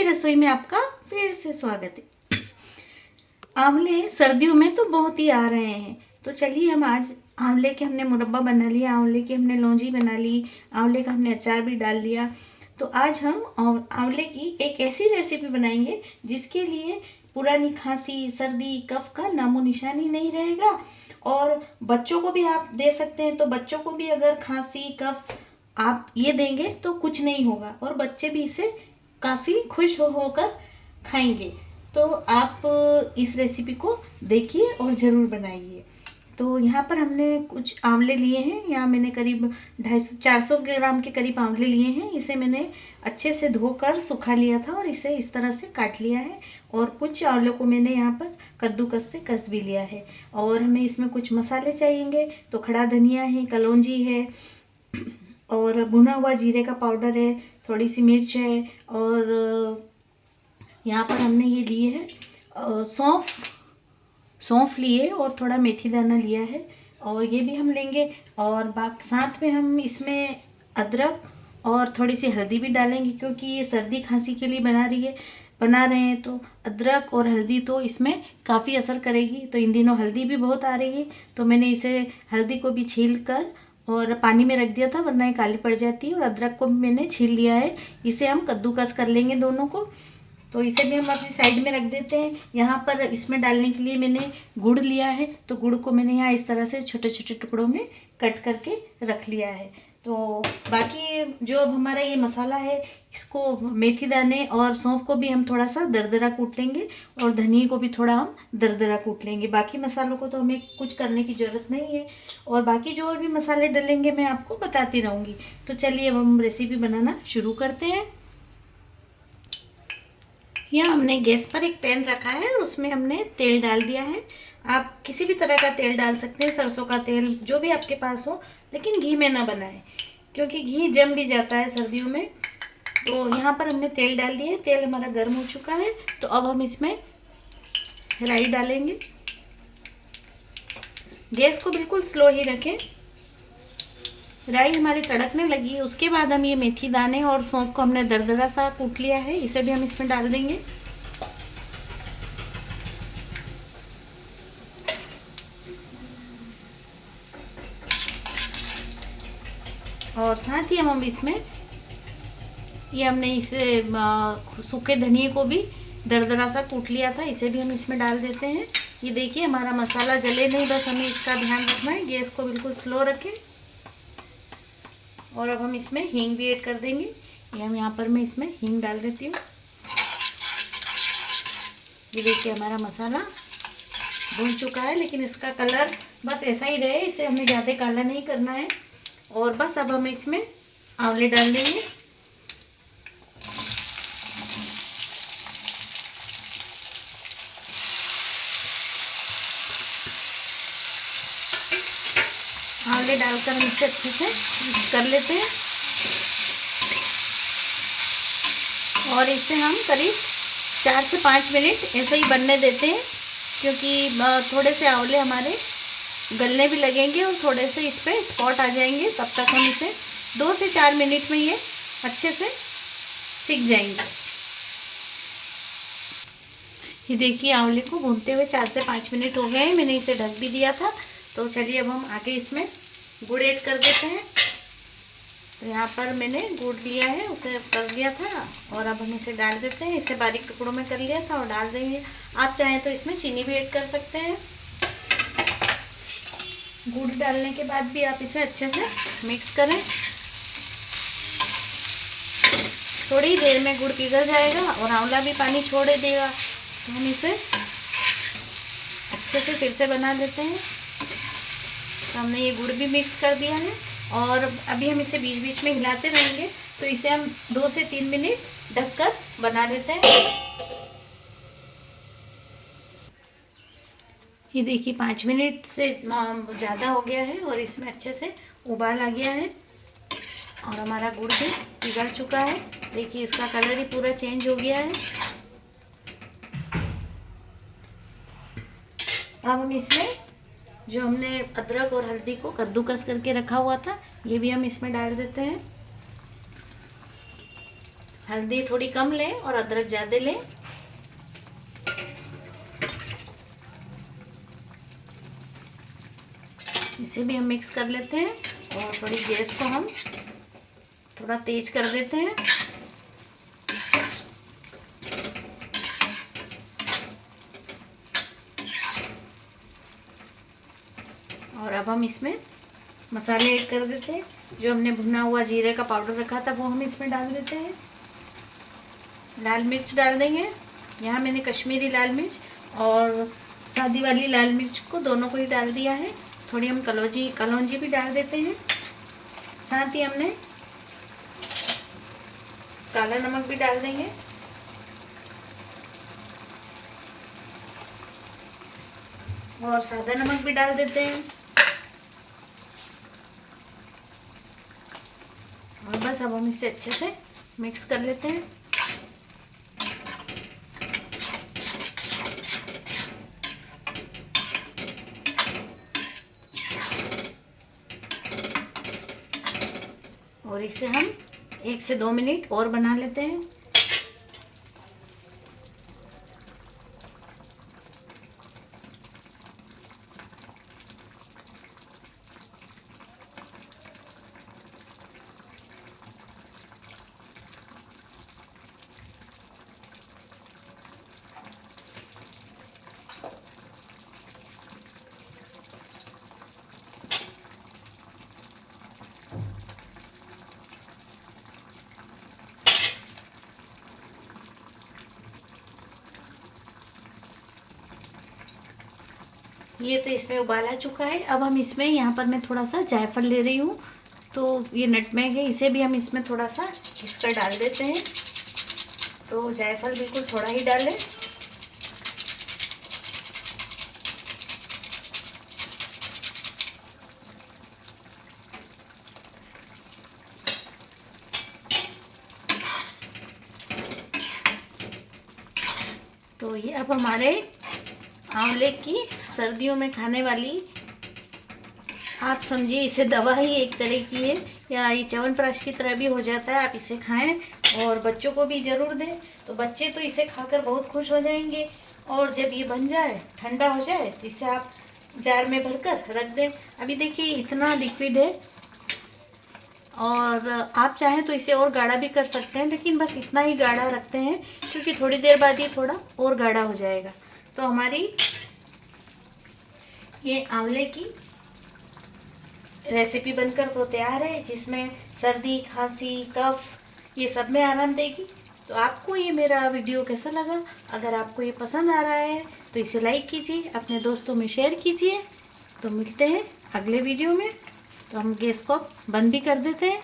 रसोई में आपका फिर से स्वागत है। आंवले सर्दियों में तो बहुत ही आ रहे हैं, तो चलिए हम आज आंवले के हमने मुरब्बा बना लिया, आंवले की हमने लौंजी बना ली, आंवले का हमने अचार भी डाल लिया। तो आज हम आंवले की एक ऐसी रेसिपी बनाएंगे जिसके लिए पुरानी खांसी, सर्दी, कफ का नामो निशान ही नहीं रहेगा। और बच्चों को भी आप दे सकते हैं, तो बच्चों को भी अगर खांसी, कफ आप ये देंगे तो कुछ नहीं होगा और बच्चे भी इसे काफ़ी खुश होकर खाएंगे। तो आप इस रेसिपी को देखिए और ज़रूर बनाइए। तो यहाँ पर हमने कुछ आंवले लिए हैं, यहाँ मैंने करीब 250-400 ग्राम के करीब आंवले लिए हैं। इसे मैंने अच्छे से धोकर सुखा लिया था और इसे इस तरह से काट लिया है। और कुछ आंवलों को मैंने यहाँ पर कद्दूकस से कस भी लिया है। और हमें इसमें कुछ मसाले चाहिएंगे, तो खड़ा धनिया है, कलौंजी है और भुना हुआ जीरे का पाउडर है, थोड़ी सी मिर्च है और यहाँ पर हमने ये लिए है सौंफ लिए और थोड़ा मेथी दाना लिया है और ये भी हम लेंगे। और साथ में हम इसमें अदरक और थोड़ी सी हल्दी भी डालेंगे, क्योंकि ये सर्दी खांसी के लिए बना रहे हैं, तो अदरक और हल्दी तो इसमें काफ़ी असर करेगी। तो इन दिनों हल्दी भी बहुत आ रही है, तो मैंने इसे हल्दी को भी छील कर और पानी में रख दिया था, वरना ये काली पड़ जाती है। और अदरक को भी मैंने छील लिया है, इसे हम कद्दूकस कर लेंगे दोनों को। तो इसे भी हम अपनी साइड में रख देते हैं। यहाँ पर इसमें डालने के लिए मैंने गुड़ लिया है, तो गुड़ को मैंने यहाँ इस तरह से छोटे छोटे टुकड़ों में कट करके रख लिया है। तो बाकी जो अब हमारा ये मसाला है, इसको मेथी दाने और सौंफ को भी हम थोड़ा सा दरदरा कूट लेंगे और धनिया को भी थोड़ा हम दरदरा कूट लेंगे। बाकी मसालों को तो हमें कुछ करने की ज़रूरत नहीं है और बाकी जो और भी मसाले डलेंगे मैं आपको बताती रहूँगी। तो चलिए अब हम रेसिपी बनाना शुरू करते हैं। यहाँ हमने गैस पर एक पैन रखा है और उसमें हमने तेल डाल दिया है। आप किसी भी तरह का तेल डाल सकते हैं, सरसों का तेल, जो भी आपके पास हो, लेकिन घी में ना बनाएं, क्योंकि घी जम भी जाता है सर्दियों में। तो यहाँ पर हमने तेल डाल दिया है, तेल हमारा गर्म हो चुका है। तो अब हम इसमें राई डालेंगे। गैस को बिल्कुल स्लो ही रखें। राई हमारी तड़कने लगी है, उसके बाद हम ये मेथी दाने और सौंफ को हमने दरदरा सा कूट लिया है, इसे भी हम इसमें डाल देंगे। और साथ ही हम इसमें ये हमने इसे सूखे धनिए को भी दरदरा सा कूट लिया था, इसे भी हम इसमें डाल देते हैं। ये देखिए हमारा मसाला जले नहीं, बस हमें इसका ध्यान रखना है। गैस को बिल्कुल स्लो रखें। और अब हम इसमें हींग भी ऐड कर देंगे। ये हम यहाँ पर मैं इसमें हींग डाल देती हूँ। ये देखिए हमारा मसाला भून चुका है, लेकिन इसका कलर बस ऐसा ही रहे, इसे हमें ज़्यादा काला नहीं करना है। और बस अब हम इसमें आंवले डाल देंगे। आंवले डालकर हम इसे अच्छे से मिक्स कर लेते हैं और इसे हम करीब 4 से 5 मिनट ऐसे ही बनने देते हैं, क्योंकि थोड़े से आंवले हमारे गलने भी लगेंगे और थोड़े से इस पर स्पॉट आ जाएंगे। तब तक हम इसे 2 से 4 मिनट में ये अच्छे से सीख जाएंगे। ये देखिए आंवले को भूनते हुए 4 से 5 मिनट हो गए हैं, मैंने इसे ढक भी दिया था। तो चलिए अब हम आगे इसमें गुड़ ऐड कर देते हैं। तो यहाँ पर मैंने गुड़ लिया है, उसे कर दिया था और अब हम इसे डाल देते हैं। इसे बारीक टुकड़ों में कर लिया था और डाल देंगे। आप चाहें तो इसमें चीनी भी ऐड कर सकते हैं। गुड़ डालने के बाद भी आप इसे अच्छे से मिक्स करें। थोड़ी ही देर में गुड़ पिघल जाएगा और आंवला भी पानी छोड़ देगा। तो हम इसे अच्छे से फिर से बना देते हैं। तो हमने ये गुड़ भी मिक्स कर दिया है और अभी हम इसे बीच बीच में हिलाते रहेंगे। तो इसे हम 2 से 3 मिनट ढककर बना देते हैं। ये देखिए 5 मिनट से ज़्यादा हो गया है और इसमें अच्छे से उबाल आ गया है और हमारा गुड़ भी पिघल चुका है। देखिए इसका कलर ही पूरा चेंज हो गया है। अब हम इसमें जो हमने अदरक और हल्दी को कद्दूकस करके रखा हुआ था, ये भी हम इसमें डाल देते हैं। हल्दी थोड़ी कम लें और अदरक ज़्यादा लें। इसे भी हम मिक्स कर लेते हैं और थोड़ी गैस को हम थोड़ा तेज कर देते हैं। और अब हम इसमें मसाले ऐड कर देते हैं। जो हमने भुना हुआ जीरे का पाउडर रखा था वो हम इसमें डाल देते हैं। लाल मिर्च डाल देंगे। यहाँ मैंने कश्मीरी लाल मिर्च और सादी वाली लाल मिर्च को दोनों को ही डाल दिया है। थोड़ी हम कलौंजी भी डाल देते हैं। साथ ही हमने काला नमक भी डाल देंगे। और सादा नमक भी डाल देते हैं। और बस अब हम इसे अच्छे से मिक्स कर लेते हैं। और इसे हम 1 से 2 मिनट और बना लेते हैं। ये तो इसमें उबाल आ चुका है। अब हम इसमें यहाँ पर मैं थोड़ा सा जायफल ले रही हूँ। तो ये नटमेग है, इसे भी हम इसमें थोड़ा सा घिसकर डाल देते हैं। तो जायफल बिल्कुल थोड़ा ही डालें। तो ये अब हमारे आंवले की सर्दियों में खाने वाली, आप समझिए इसे दवा ही एक तरह की है, या ये च्यवनप्राश की तरह भी हो जाता है। आप इसे खाएं और बच्चों को भी ज़रूर दें। तो बच्चे तो इसे खाकर बहुत खुश हो जाएंगे। और जब ये बन जाए, ठंडा हो जाए, तो इसे आप जार में भरकर रख दें। अभी देखिए इतना लिक्विड है। और आप चाहें तो इसे और गाढ़ा भी कर सकते हैं, लेकिन बस इतना ही गाढ़ा रखते हैं क्योंकि थोड़ी देर बाद ये थोड़ा और गाढ़ा हो जाएगा। तो हमारी ये आंवले की रेसिपी बनकर तो तैयार है, जिसमें सर्दी, खांसी, कफ ये सब में आराम देगी। तो आपको ये मेरा वीडियो कैसा लगा? अगर आपको ये पसंद आ रहा है तो इसे लाइक कीजिए, अपने दोस्तों में शेयर कीजिए। तो मिलते हैं अगले वीडियो में। तो हम गैस को बंद भी कर देते हैं।